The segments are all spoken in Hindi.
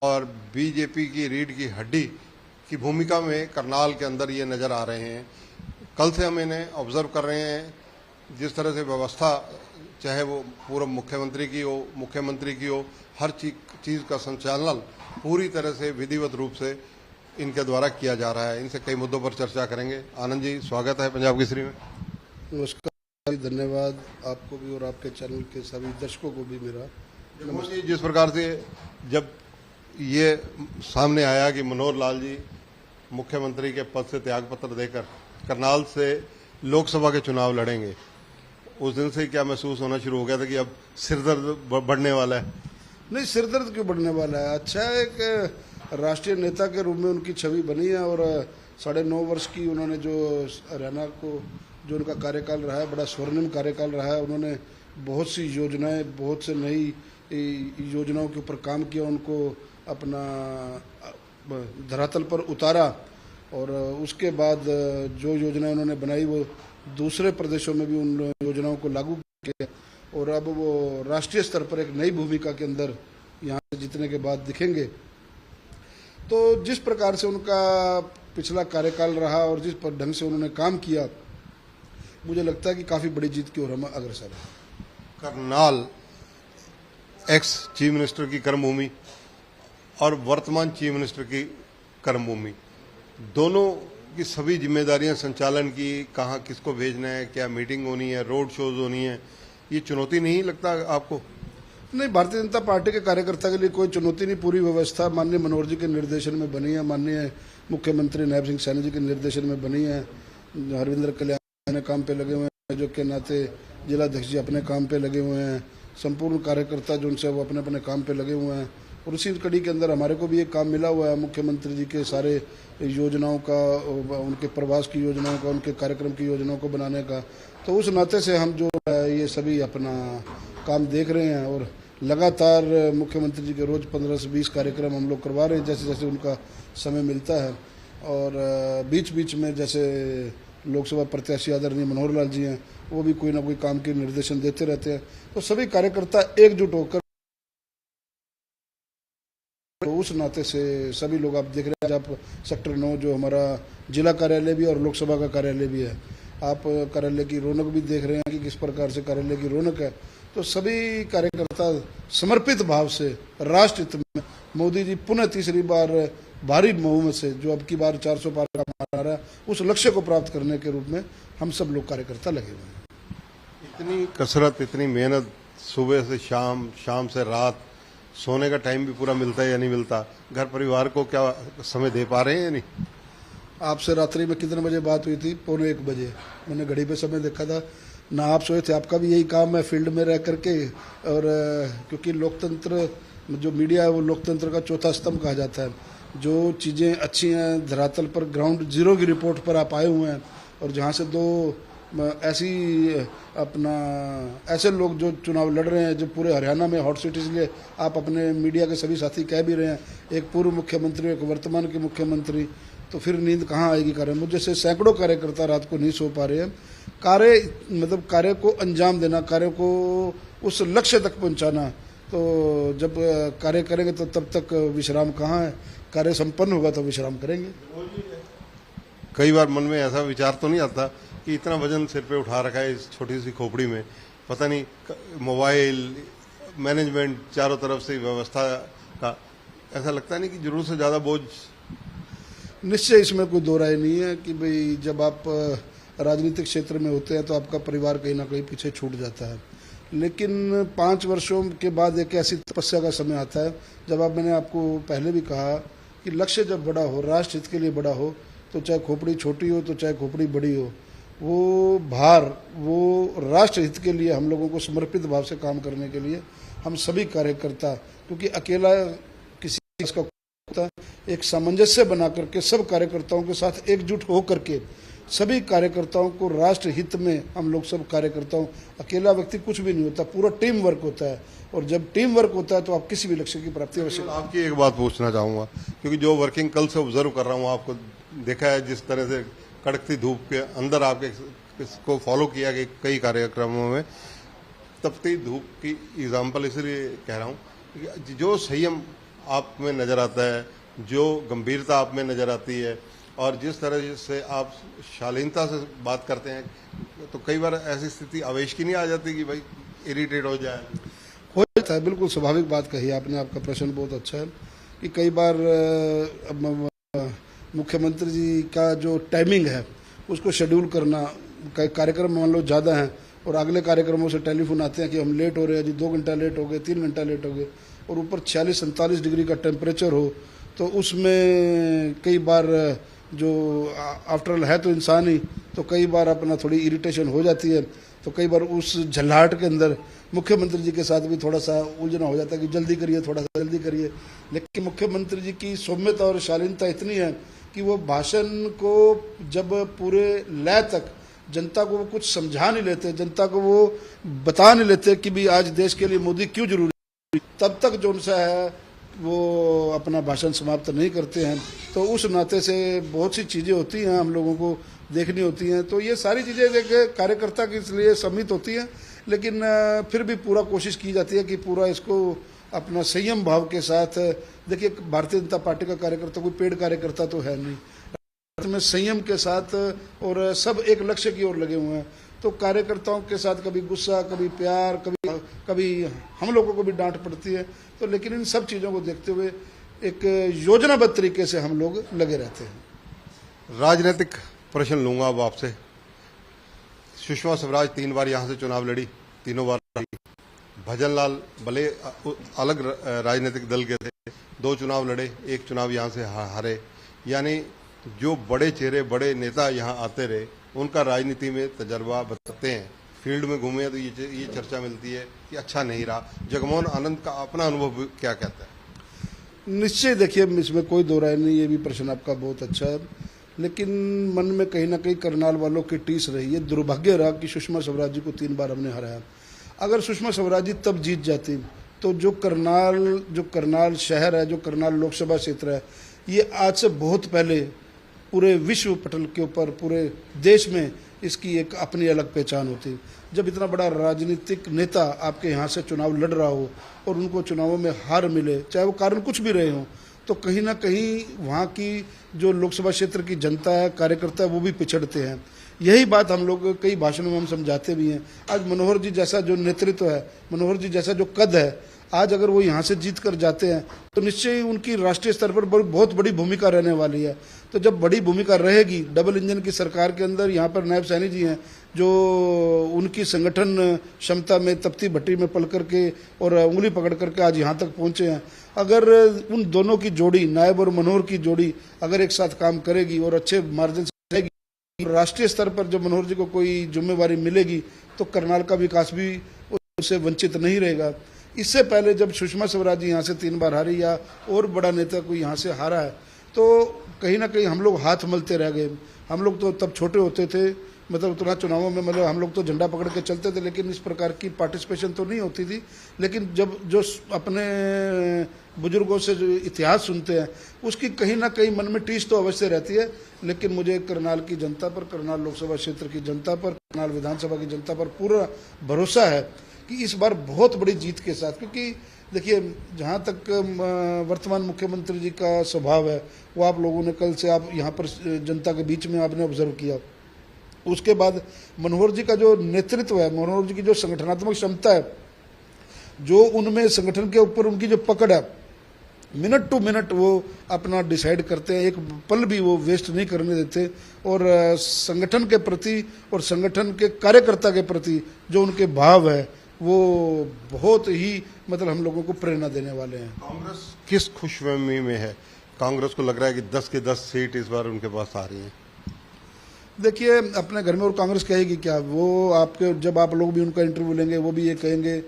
और बीजेपी की रीढ़ की हड्डी की भूमिका में करनाल के अंदर ये नज़र आ रहे हैं। कल से हम इन्हें ऑब्जर्व कर रहे हैं, जिस तरह से व्यवस्था, चाहे वो पूर्व मुख्यमंत्री की हो, मुख्यमंत्री की हो, हर चीज़ का संचालन पूरी तरह से विधिवत रूप से इनके द्वारा किया जा रहा है। इनसे कई मुद्दों पर चर्चा करेंगे। आनंद जी, स्वागत है पंजाब केसरी में। नमस्कार, धन्यवाद आपको भी और आपके चैनल के सभी दर्शकों को भी मेरा नमस्कार। जिस प्रकार से जब ये सामने आया कि मनोहर लाल जी मुख्यमंत्री के पद से त्यागपत्र देकर करनाल से लोकसभा के चुनाव लड़ेंगे, उस दिन से क्या महसूस होना शुरू हो गया था कि अब सिरदर्द बढ़ने वाला है? नहीं, सिरदर्द क्यों बढ़ने वाला है। अच्छा है कि राष्ट्रीय नेता के रूप में उनकी छवि बनी है और 9.5 वर्ष की उन्होंने जो हरियाणा को जो उनका कार्यकाल रहा है, बड़ा स्वर्णिम कार्यकाल रहा है। उन्होंने बहुत सी योजनाएं, बहुत से नई योजनाओं के ऊपर काम किया, उनको अपना धरातल पर उतारा और उसके बाद जो योजनाएं उन्होंने बनाई वो दूसरे प्रदेशों में भी उन योजनाओं को लागू किया और अब वो राष्ट्रीय स्तर पर एक नई भूमिका के अंदर यहाँ से जीतने के बाद दिखेंगे। तो जिस प्रकार से उनका पिछला कार्यकाल रहा और जिस पर ढंग से उन्होंने काम किया, मुझे लगता है कि काफ़ी बड़ी जीत की ओर हम अग्रसर हैं। करनाल एक्स चीफ मिनिस्टर की कर्मभूमि और वर्तमान चीफ मिनिस्टर की कर्मभूमि, दोनों की सभी जिम्मेदारियां संचालन की, कहाँ किसको भेजना है, क्या मीटिंग होनी है, रोड शोज होनी है, ये चुनौती नहीं लगता आपको? नहीं, भारतीय जनता पार्टी के कार्यकर्ता के लिए कोई चुनौती नहीं। पूरी व्यवस्था माननीय मनोहर जी के निर्देशन में बनी है, माननीय मुख्यमंत्री नायब सिंह सैनी जी के निर्देशन में बनी है। हरविंदर कल्याण अपने काम पे लगे हुए हैं, जो के नाते जिलाध्यक्ष जी अपने काम पे लगे हुए हैं, संपूर्ण कार्यकर्ता जो उनसे वो अपने अपने काम पे लगे हुए हैं। और उसी कड़ी के अंदर हमारे को भी एक काम मिला हुआ है, मुख्यमंत्री जी के सारे योजनाओं का, उनके प्रवास की योजनाओं का, उनके कार्यक्रम की योजनाओं को बनाने का। तो उस नाते से हम जो ये सभी अपना काम देख रहे हैं और लगातार मुख्यमंत्री जी के रोज 15 से 20 कार्यक्रम हम लोग करवा रहे हैं, जैसे जैसे उनका समय मिलता है। और बीच बीच में जैसे लोकसभा प्रत्याशी आदरणीय मनोहर लाल जी हैं, वो भी कोई ना कोई काम के निर्देशन देते रहते हैं। तो सभी कार्यकर्ता एकजुट होकर, तो उस नाते से सभी लोग आप देख रहे हैं, आप सेक्टर 9 जो हमारा जिला कार्यालय भी और लोकसभा का कार्यालय भी है, आप कार्यालय की रौनक भी देख रहे हैं कि किस प्रकार से कार्यालय की रौनक है। तो सभी कार्यकर्ता समर्पित भाव से राष्ट्र हित में मोदी जी पुनः तीसरी बार भारी बहुमत से जो अब की बार 400 पार का मार रहा है, उस लक्ष्य को प्राप्त करने के रूप में हम सब लोग कार्यकर्ता लगे हुए हैं। इतनी कसरत, इतनी मेहनत, सुबह से शाम, शाम से रात, सोने का टाइम भी पूरा मिलता है या नहीं मिलता? घर परिवार को क्या समय दे पा रहे हैं या नहीं? आपसे रात्रि में कितने बजे बात हुई थी? 1:15 बजे मैंने घड़ी पे समय देखा था। ना आप सोए थे, आपका भी यही काम है फील्ड में रह करके। और क्योंकि लोकतंत्र, जो मीडिया है वो लोकतंत्र का चौथा स्तंभ कहा जाता है। जो चीज़ें अच्छी हैं धरातल पर, ग्राउंड जीरो की रिपोर्ट पर आप आए हुए हैं और जहाँ से दो ऐसे लोग जो चुनाव लड़ रहे हैं, जो पूरे हरियाणा में हॉट सिटीज लिए आप अपने मीडिया के सभी साथी कह भी रहे हैं, एक पूर्व मुख्यमंत्री, एक वर्तमान के मुख्यमंत्री, तो फिर नींद कहाँ आएगी? कार्य मुझे से सैकड़ों कार्यकर्ता रात को नहीं सो पा रहे हैं। कार्य को अंजाम देना, कार्य को उस लक्ष्य तक पहुंचाना। तो जब कार्य करेंगे तो तब तक विश्राम कहाँ है? कार्य संपन्न होगा तो विश्राम करेंगे। कई बार मन में ऐसा विचार तो नहीं आता कि इतना वजन सिर पे उठा रखा है इस छोटी सी खोपड़ी में, पता नहीं मोबाइल मैनेजमेंट चारों तरफ से व्यवस्था का, ऐसा लगता नहीं कि जरूरत से ज़्यादा बोझ? निश्चय इसमें कोई दो राय नहीं है कि भाई जब आप राजनीतिक क्षेत्र में होते हैं तो आपका परिवार कहीं ना कहीं पीछे छूट जाता है। लेकिन 5 वर्षों के बाद एक ऐसी तपस्या का समय आता है जब मैंने आपको पहले भी कहा कि लक्ष्य जब बड़ा हो, राष्ट्र हित के लिए बड़ा हो, तो चाहे खोपड़ी छोटी हो तो चाहे खोपड़ी बड़ी हो, वो भार, वो राष्ट्र हित के लिए हम लोगों को समर्पित भाव से काम करने के लिए हम सभी कार्यकर्ता, क्योंकि अकेला किसी का होता, एक सामंजस्य बना करके सब कार्यकर्ताओं के साथ एकजुट हो करके सभी कार्यकर्ताओं को राष्ट्र हित में हम लोग सब कार्यकर्ताओं, अकेला व्यक्ति कुछ भी नहीं होता, पूरा टीम वर्क होता है। और जब टीम वर्क होता है तो आप किसी भी लक्ष्य की प्राप्ति अवश्य। आपकी एक बात पूछना चाहूँगा, क्योंकि जो वर्किंग कल से ऑब्जर्व कर रहा हूँ, आपको देखा है जिस तरह से कड़कती धूप के अंदर आपके इसको फॉलो किया कि कई कार्यक्रमों में तपती धूप की एग्जाम्पल इसलिए कह रहा हूँ, जो संयम आप में नज़र आता है, जो गंभीरता आप में नज़र आती है और जिस तरह से आप शालीनता से बात करते हैं, तो कई बार ऐसी स्थिति आवेश की नहीं आ जाती कि भाई इरिटेट हो जाए? हो जाता है, बिल्कुल स्वाभाविक बात कही आपने। आपका प्रश्न बहुत अच्छा है कि कई बार मुख्यमंत्री जी का जो टाइमिंग है उसको शेड्यूल करना, कार्यक्रम मान लो ज़्यादा हैं और अगले कार्यक्रमों से टेलीफोन आते हैं कि हम लेट हो रहे हैं जी, 2 घंटा लेट हो गए, 3 घंटा लेट हो गए, और ऊपर 46-47 डिग्री का टेम्परेचर हो, तो उसमें कई बार जो आफ्टर ऑल है तो इंसान ही, तो कई बार अपना थोड़ी इरिटेशन हो जाती है। तो कई बार उस झल्लाहट के अंदर मुख्यमंत्री जी के साथ भी थोड़ा सा उलझना हो जाता है कि जल्दी करिए, थोड़ा सा जल्दी करिए। लेकिन मुख्यमंत्री जी की सौम्यता और शालीनता इतनी है कि वो भाषण को जब पूरे लय तक जनता को वो कुछ समझा नहीं लेते, जनता को वो बता नहीं लेते कि भी आज देश के लिए मोदी क्यों जरूरी, तब तक जो उनसा है वो अपना भाषण समाप्त नहीं करते हैं। तो उस नाते से बहुत सी चीज़ें होती हैं हम लोगों को देखनी होती हैं। तो ये सारी चीज़ें देखिए कार्यकर्ता के इसलिए सम्मिलित होती हैं, लेकिन फिर भी पूरा कोशिश की जाती है कि पूरा इसको अपना संयम भाव के साथ, देखिए भारतीय जनता पार्टी का कार्यकर्ता कोई पेड कार्यकर्ता तो है नहीं, में संयम के साथ और सब एक लक्ष्य की ओर लगे हुए हैं। तो कार्यकर्ताओं के साथ कभी गुस्सा, कभी प्यार, कभी हम लोगों को भी डांट पड़ती है। तो लेकिन इन सब चीज़ों को देखते हुए एक योजनाबद्ध तरीके से हम लोग लगे रहते हैं। राजनीतिक प्रश्न लूंगा अब आपसे। सुषमा स्वराज 3 बार यहाँ से चुनाव लड़ी, तीनों बार भजन लाल भले अलग राजनीतिक दल के थे, 2 चुनाव लड़े, 1 चुनाव यहाँ से हारे। यानी जो बड़े चेहरे, बड़े नेता यहाँ आते रहे, उनका राजनीति में तजर्बा बताते हैं। फील्ड में घूमे तो ये चर्चा मिलती है कि अच्छा नहीं रहा। जगमोहन आनंद का अपना अनुभव क्या कहता है? निश्चय देखिए, इसमें कोई दो राय नहीं, ये भी प्रश्न आपका बहुत अच्छा है। लेकिन मन में कहीं ना कहीं करनाल वालों की टीस रही है। दुर्भाग्य रहा कि सुषमा स्वराज जी को 3 बार हमने हराया। अगर सुषमा स्वराज जी तब जीत जाती तो जो करनाल शहर है, जो करनाल लोकसभा क्षेत्र है, ये आज से बहुत पहले पूरे विश्व पटल के ऊपर, पूरे देश में इसकी एक अपनी अलग पहचान होती। जब इतना बड़ा राजनीतिक नेता आपके यहाँ से चुनाव लड़ रहा हो और उनको चुनावों में हार मिले, चाहे वो कारण कुछ भी रहे हों, तो कहीं ना कहीं वहाँ की जो लोकसभा क्षेत्र की जनता है, कार्यकर्ता है, वो भी पिछड़ते हैं। यही बात हम लोग कई भाषणों में हम समझाते भी हैं। आज मनोहर जी जैसा जो नेतृत्व है, मनोहर जी जैसा जो कद है, आज अगर वो यहाँ से जीत कर जाते हैं तो निश्चय ही उनकी राष्ट्रीय स्तर पर बहुत बड़ी भूमिका रहने वाली है। तो जब बड़ी भूमिका रहेगी, डबल इंजन की सरकार के अंदर यहाँ पर नायब सैनी जी हैं, जो उनकी संगठन क्षमता में तपती भट्टी में पल करके और उंगली पकड़ करके आज यहाँ तक पहुँचे हैं। अगर उन दोनों की जोड़ी, नायब और मनोहर की जोड़ी अगर एक साथ काम करेगी और अच्छे मार्जिन से रहेगी, राष्ट्रीय स्तर पर जब मनोहर जी को कोई जिम्मेवारी मिलेगी तो करनाल का विकास भी उससे वंचित नहीं रहेगा। इससे पहले जब सुषमा स्वराज जी यहाँ से 3 बार हारी या और बड़ा नेता कोई यहाँ से हारा है, तो कहीं ना कहीं हम लोग हाथ मलते रह गए। हम लोग तो तब छोटे होते थे, मतलब उतना चुनावों में मतलब हम लोग तो झंडा पकड़ के चलते थे, लेकिन इस प्रकार की पार्टिसिपेशन तो नहीं होती थी। लेकिन जब जो अपने बुजुर्गों से जो इतिहास सुनते हैं, उसकी कहीं ना कहीं मन में टीस तो अवश्य रहती है। लेकिन मुझे करनाल की जनता पर, करनाल लोकसभा क्षेत्र की जनता पर, करनाल विधानसभा की जनता पर पूरा भरोसा है कि इस बार बहुत बड़ी जीत के साथ, क्योंकि देखिए जहाँ तक वर्तमान मुख्यमंत्री जी का स्वभाव है, वो आप लोगों ने कल से आप यहाँ पर जनता के बीच में आपने ऑब्जर्व किया। उसके बाद मनोहर जी का जो नेतृत्व है, मनोहर जी की जो संगठनात्मक क्षमता है, जो उनमें संगठन के ऊपर उनकी जो पकड़ है, मिनट टू मिनट वो अपना डिसाइड करते हैं, एक पल भी वो वेस्ट नहीं करने देते। और संगठन के प्रति और संगठन के कार्यकर्ता के प्रति जो उनके भाव है, वो बहुत ही मतलब हम लोगों को प्रेरणा देने वाले हैं। कांग्रेस किस खुशफहमी में है? कांग्रेस को लग रहा है कि 10 के 10 सीट इस बार उनके पास आ रही हैं। देखिए अपने घर में और कांग्रेस कहेगी क्या? वो आपके जब आप लोग भी उनका इंटरव्यू लेंगे, वो भी ये कहेंगे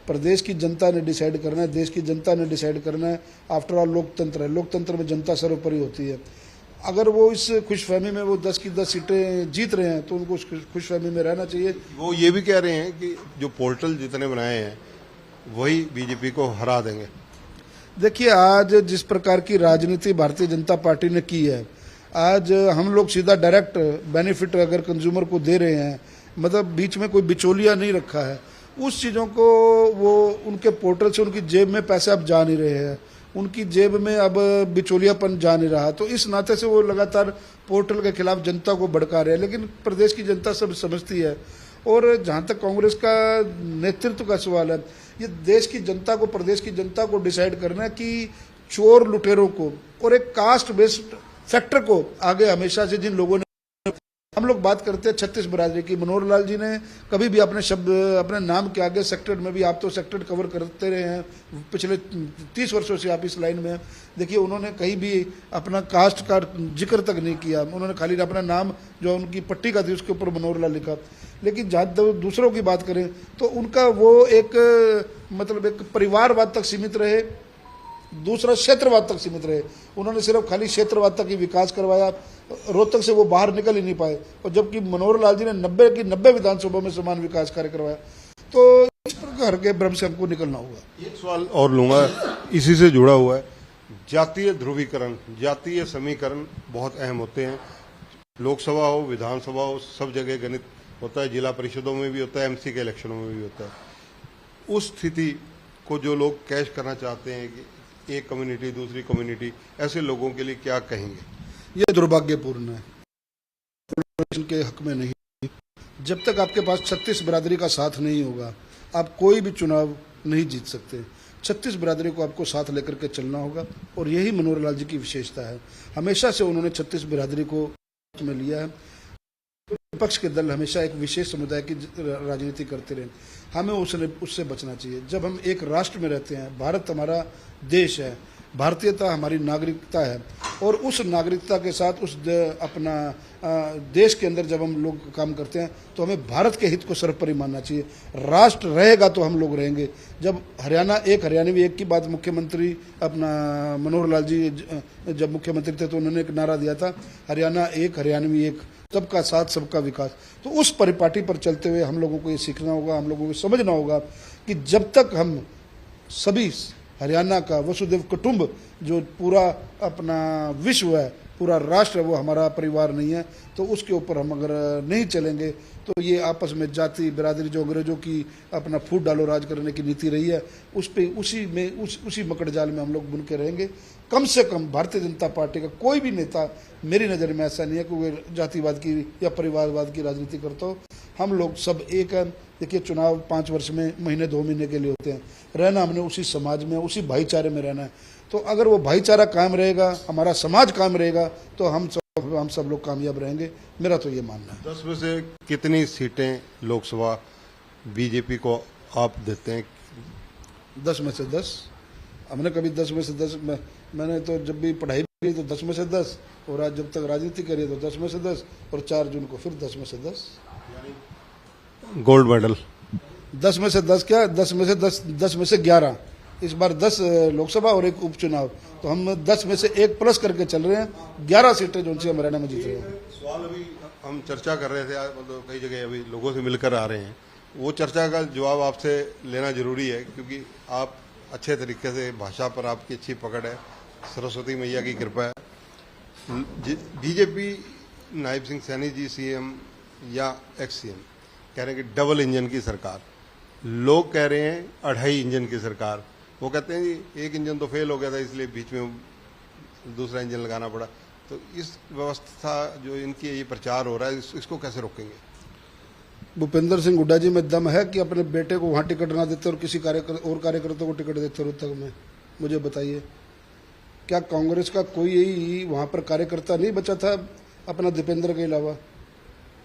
प्रदेश की जनता ने डिसाइड करना है, देश की जनता ने डिसाइड करना है। आफ्टर ऑल लोकतंत्र है, लोकतंत्र में जनता सर्वोपरि होती है। अगर वो इस खुशफहमी में वो 10 की 10 सीटें जीत रहे हैं तो उनको उस खुशफहमी में रहना चाहिए। वो ये भी कह रहे हैं कि जो पोर्टल जितने बनाए हैं वही बीजेपी को हरा देंगे। देखिए आज जिस प्रकार की राजनीति भारतीय जनता पार्टी ने की है, आज हम लोग सीधा डायरेक्ट बेनिफिट अगर कंज्यूमर को दे रहे हैं, मतलब बीच में कोई बिचौलिया नहीं रखा है, उस चीज़ों को वो उनके पोर्टल से उनकी जेब में पैसे अब जा नहीं रहे हैं। उनकी जेब में अब बिचौलियापन जा नहीं रहा। तो इस नाते से वो लगातार पोर्टल के खिलाफ जनता को भड़का रहे हैं, लेकिन प्रदेश की जनता सब समझती है। और जहां तक कांग्रेस का नेतृत्व का सवाल है, ये देश की जनता को, प्रदेश की जनता को डिसाइड करना है कि चोर लुटेरों को और एक कास्ट बेस्ड फैक्टर को आगे हमेशा से जिन लोगों ने, हम लोग बात करते हैं छत्तीस बिरादरी की, मनोहर लाल जी ने कभी भी अपने शब्द, अपने नाम के आगे सेक्टर में भी, आप तो सेक्टर कवर करते रहे हैं पिछले 30 वर्षों से आप इस लाइन में हैं, देखिए उन्होंने कहीं भी अपना कास्ट का जिक्र तक नहीं किया। उन्होंने खाली अपना नाम जो उनकी पट्टी का थी उसके ऊपर मनोहर लाल लिखा। लेकिन जहाँ दूसरों की बात करें तो उनका वो एक मतलब एक परिवारवाद तक सीमित रहे, दूसरा क्षेत्रवाद तक सीमित रहे। उन्होंने सिर्फ खाली क्षेत्रवाद तक ही विकास करवाया, रोहतक से वो बाहर निकल ही नहीं पाए। और जबकि मनोहर लाल जी ने 90 की 90 विधानसभा में समान विकास कार्य करवाया। तो इस प्रकार के भ्रम से हमको निकलना होगा। एक सवाल और लूंगा, इसी से जुड़ा हुआ है। जातीय ध्रुवीकरण, जातीय समीकरण बहुत अहम होते हैं। लोकसभा हो, विधानसभा हो, सब जगह गणित होता है, जिला परिषदों में भी होता है, एमसी के इलेक्शनों में भी होता है। उस स्थिति को जो लोग कैश करना चाहते हैं कि एक कम्युनिटी दूसरी कम्युनिटी, ऐसे लोगों के लिए क्या कहेंगे? ये दुर्भाग्यपूर्ण है, के हक में नहीं। जब तक आपके पास 36 बिरादरी का साथ नहीं होगा, आप कोई भी चुनाव नहीं जीत सकते। 36 बिरादरी को आपको साथ लेकर के चलना होगा, और यही मनोहर लाल जी की विशेषता है। हमेशा से उन्होंने 36 बिरादरी को में लिया है। विपक्ष के दल हमेशा एक विशेष समुदाय की राजनीति करते रहे, हमें उससे बचना चाहिए। जब हम एक राष्ट्र में रहते हैं, भारत हमारा देश है, भारतीयता हमारी नागरिकता है, और उस नागरिकता के साथ उस अपना देश के अंदर जब हम लोग काम करते हैं तो हमें भारत के हित को सर्वोपरि मानना चाहिए। राष्ट्र रहेगा तो हम लोग रहेंगे। जब हरियाणा एक, हरियाणवी एक की बात मुख्यमंत्री अपना मनोहर लाल जी जब मुख्यमंत्री थे तो उन्होंने एक नारा दिया था, हरियाणा एक, हरियाणवी एक, सबका साथ सबका विकास। तो उस परिपाटी पर चलते हुए हम लोगों को ये सीखना होगा, हम लोगों को समझना होगा कि जब तक हम सभी हरियाणा का वसुदेव कुटुंब जो पूरा अपना विश्व है, पूरा राष्ट्र है, वो हमारा परिवार नहीं है, तो उसके ऊपर हम अगर नहीं चलेंगे तो ये आपस में जाति बिरादरी जो अंग्रेजों की अपना फूट डालो राज करने की नीति रही है, उस पे उसी मकड़ जाल में हम लोग बुन के रहेंगे। कम से कम भारतीय जनता पार्टी का कोई भी नेता मेरी नज़र में ऐसा नहीं है कि वो जातिवाद की या परिवारवाद की राजनीति करता हो। हम लोग सब एक हैं। देखिए चुनाव 5 वर्ष में महीने 2 महीने के लिए होते हैं, रहना हमने उसी समाज में, उसी भाईचारे में रहना है। तो अगर वो भाईचारा कायम रहेगा, हमारा समाज कायम रहेगा, तो हम सब लोग कामयाब रहेंगे। मेरा तो ये मानना है। 10 में से कितनी सीटें लोकसभा बीजेपी को आप देते हैं? 10 में से 10। हमने कभी 10 में से 10 मैंने तो जब भी पढ़ाई की तो 10 में से 10, और आज जब तक राजनीति करी तो 10 में से 10, और 4 जून को फिर 10 में से 10। गोल्ड मेडल 10 में से 10 क्या, 10 में से 10 में से 11। इस बार 10 लोकसभा और 1 उपचुनाव, तो हम 10 में से 1 प्लस करके चल रहे हैं। 11 सीटें जो उनसे हम हरियाणा में जीत रहे हैं। सवाल अभी हम चर्चा कर रहे थे, मतलब कई जगह अभी लोगों से मिलकर आ रहे हैं, वो चर्चा का जवाब आपसे लेना जरूरी है, क्योंकि आप अच्छे तरीके से, भाषा पर आपकी अच्छी पकड़ है, सरस्वती मैया की कृपा है। बीजेपी नायब सिंह सैनी जी सीएम या एक्स सीएम कह रहे हैं कि डबल इंजन की सरकार, लोग कह रहे हैं 2.5 इंजन की सरकार। वो कहते हैं जी 1 इंजन तो फेल हो गया था, इसलिए बीच में दूसरा इंजन लगाना पड़ा। तो इस व्यवस्था जो इनकी ये प्रचार हो रहा है, इसको कैसे रोकेंगे? भूपेंद्र सिंह हुड्डा जी में दम है कि अपने बेटे को वहां टिकट ना देते और किसी कार्यकर्ता को टिकट देते रोहतक में? मुझे बताइए, क्या कांग्रेस का कोई वहां पर कार्यकर्ता नहीं बचा था अपना दीपेंद्र के अलावा?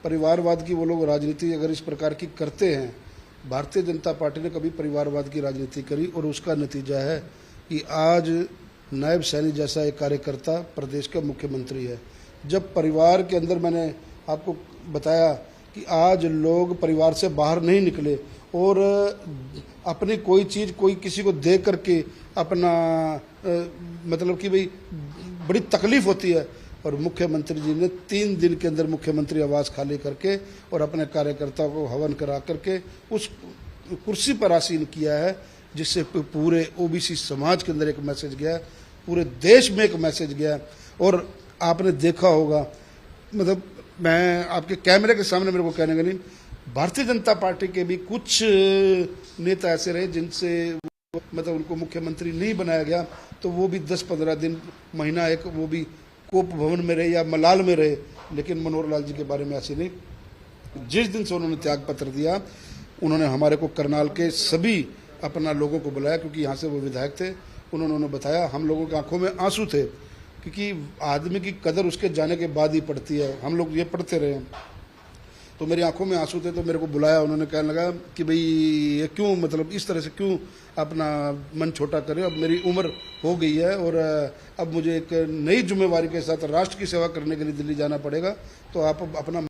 परिवारवाद की वो लोग राजनीति अगर इस प्रकार की करते हैं, भारतीय जनता पार्टी ने कभी परिवारवाद की राजनीति करी, और उसका नतीजा है कि आज नायब सैनी जैसा एक कार्यकर्ता प्रदेश का मुख्यमंत्री है। जब परिवार के अंदर, मैंने आपको बताया कि आज लोग परिवार से बाहर नहीं निकले और अपनी कोई चीज़ कोई किसी को दे करके अपना मतलब कि भाई बड़ी तकलीफ होती है, और मुख्यमंत्री जी ने 3 दिन के अंदर मुख्यमंत्री आवास खाली करके और अपने कार्यकर्ताओं को हवन करा करके उस कुर्सी पर आसीन किया है, जिससे पूरे ओबीसी समाज के अंदर एक मैसेज गया, पूरे देश में एक मैसेज गया। और आपने देखा होगा, मतलब मैं आपके कैमरे के सामने मेरे को कहने का नहीं, भारतीय जनता पार्टी के भी कुछ नेता ऐसे रहे जिनसे मतलब उनको मुख्यमंत्री नहीं बनाया गया तो वो भी 10-15 दिन, महीना एक, वो भी कोप भवन में रहे या मलाल में रहे, लेकिन मनोहर लाल जी के बारे में ऐसे नहीं। जिस दिन से उन्होंने त्याग पत्र दिया, उन्होंने हमारे को करनाल के सभी अपना लोगों को बुलाया, क्योंकि यहाँ से वो विधायक थे। उन्होंने बताया, हम लोगों की आंखों में आंसू थे, क्योंकि आदमी की कदर उसके जाने के बाद ही पड़ती है। हम लोग ये पढ़ते रहे, तो मेरी आंखों में आंसू थे, तो मेरे को बुलाया। उन्होंने कहने लगा कि भाई ये क्यों, मतलब इस तरह से क्यों अपना मन छोटा करे, अब मेरी उम्र हो गई है और अब मुझे एक नई जिम्मेवारी के साथ राष्ट्र की सेवा करने के लिए दिल्ली जाना पड़ेगा, तो आप अपना,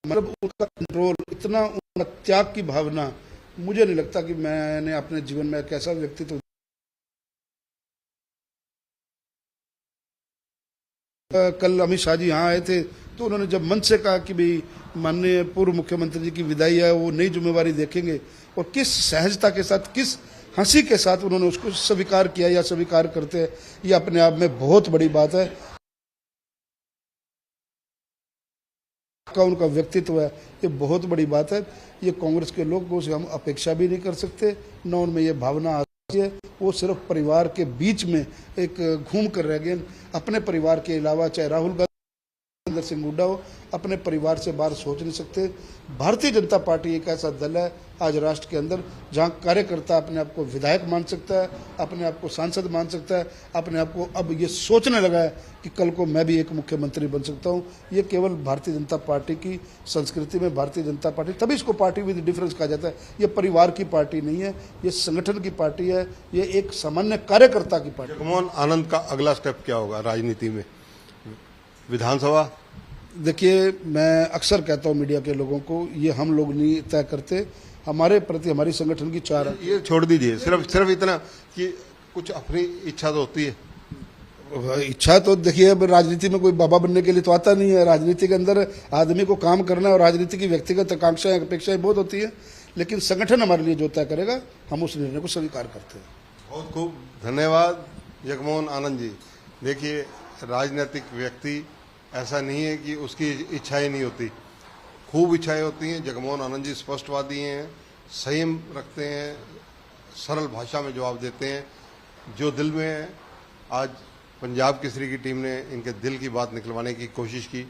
मतलब उनका कंट्रोल, इतना उनका त्याग की भावना, मुझे नहीं लगता कि मैंने अपने जीवन में एक ऐसा व्यक्तित्व। कल अमित शाह जी यहाँ आए थे, तो उन्होंने जब मंच से कहा कि भाई माननीय पूर्व मुख्यमंत्री जी की विदाई है, वो नई जिम्मेवारी देखेंगे, और किस सहजता के साथ, किस हंसी के साथ उन्होंने उसको स्वीकार किया या स्वीकार करते हैं, ये अपने आप में बहुत बड़ी बात है। का उनका व्यक्तित्व है, ये बहुत बड़ी बात है। ये कांग्रेस के लोगों से हम अपेक्षा भी नहीं कर सकते, न उनमें ये भावना आती है। वो सिर्फ परिवार के बीच में एक घूम कर रह गए। अपने परिवार के अलावा चाहे राहुल गांधी, नरेंद्र सिंह हुड्डा हो, अपने परिवार से बाहर सोच नहीं सकते। भारतीय जनता पार्टी एक ऐसा दल है आज राष्ट्र के अंदर, जहां कार्यकर्ता अपने आप को विधायक मान सकता है, अपने आप को सांसद मान सकता है, अपने आप को अब ये सोचने लगा है कि कल को मैं भी एक मुख्यमंत्री बन सकता हूं। ये केवल भारतीय जनता पार्टी की संस्कृति में, भारतीय जनता पार्टी, तभी इसको पार्टी विद डिफरेंस कहा जाता है। ये परिवार की पार्टी नहीं है, ये संगठन की पार्टी है, ये एक सामान्य कार्यकर्ता की पार्टी। जगमोहन आनंद का अगला स्टेप क्या होगा राजनीति में? विधानसभा? देखिए, मैं अक्सर कहता हूं मीडिया के लोगों को, ये हम लोग नहीं तय करते। हमारे प्रति हमारी संगठन की चार, ये छोड़ दीजिए, सिर्फ इतना कि कुछ अपनी इच्छा तो होती है। इच्छा तो देखिए, अब राजनीति में कोई बाबा बनने के लिए तो आता नहीं है। राजनीति के अंदर आदमी को काम करना है, और राजनीति की व्यक्तिगत आकांक्षाएं, अपेक्षाएं बहुत होती है, लेकिन संगठन हमारे लिए जो तय करेगा, हम उस निर्णय को स्वीकार करते हैं। बहुत खूब, धन्यवाद जगमोहन आनंद जी। देखिए, राजनीतिक व्यक्ति ऐसा नहीं है कि उसकी इच्छाएं नहीं होती, खूब इच्छाएं होती हैं। जगमोहन आनंद जी स्पष्टवादी हैं, संयम रखते हैं, सरल भाषा में जवाब देते हैं, जो दिल में है। आज पंजाब केसरी की टीम ने इनके दिल की बात निकलवाने की कोशिश की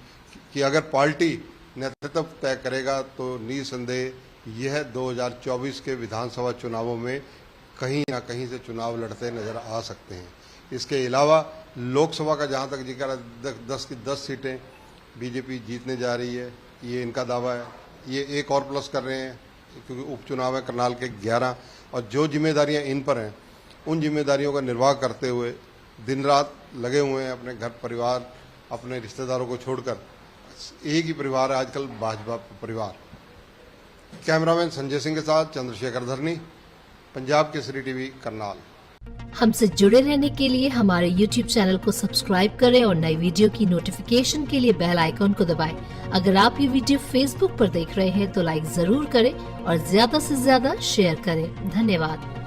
कि अगर पार्टी नेतृत्व तय करेगा तो निसंदेह यह 2024 के विधानसभा चुनावों में कहीं ना कहीं से चुनाव लड़ते नजर आ सकते हैं। इसके अलावा लोकसभा का जहां तक जिक्र है, 10 की 10 सीटें बीजेपी जीतने जा रही है, ये इनका दावा है। ये एक और प्लस कर रहे हैं, क्योंकि उपचुनाव है करनाल के 11, और जो जिम्मेदारियां इन पर हैं, उन जिम्मेदारियों का निर्वाह करते हुए दिन रात लगे हुए हैं। अपने घर परिवार, अपने रिश्तेदारों को छोड़कर एक ही परिवार है आजकल, भाजपा परिवार। कैमरामैन संजय सिंह के साथ चंद्रशेखर धरनी, पंजाब केसरी टीवी, करनाल। हमसे जुड़े रहने के लिए हमारे YouTube चैनल को सब्सक्राइब करें और नई वीडियो की नोटिफिकेशन के लिए बेल आइकॉन को दबाएं। अगर आप ये वीडियो Facebook पर देख रहे हैं तो लाइक जरूर करें और ज्यादा से ज्यादा शेयर करें। धन्यवाद।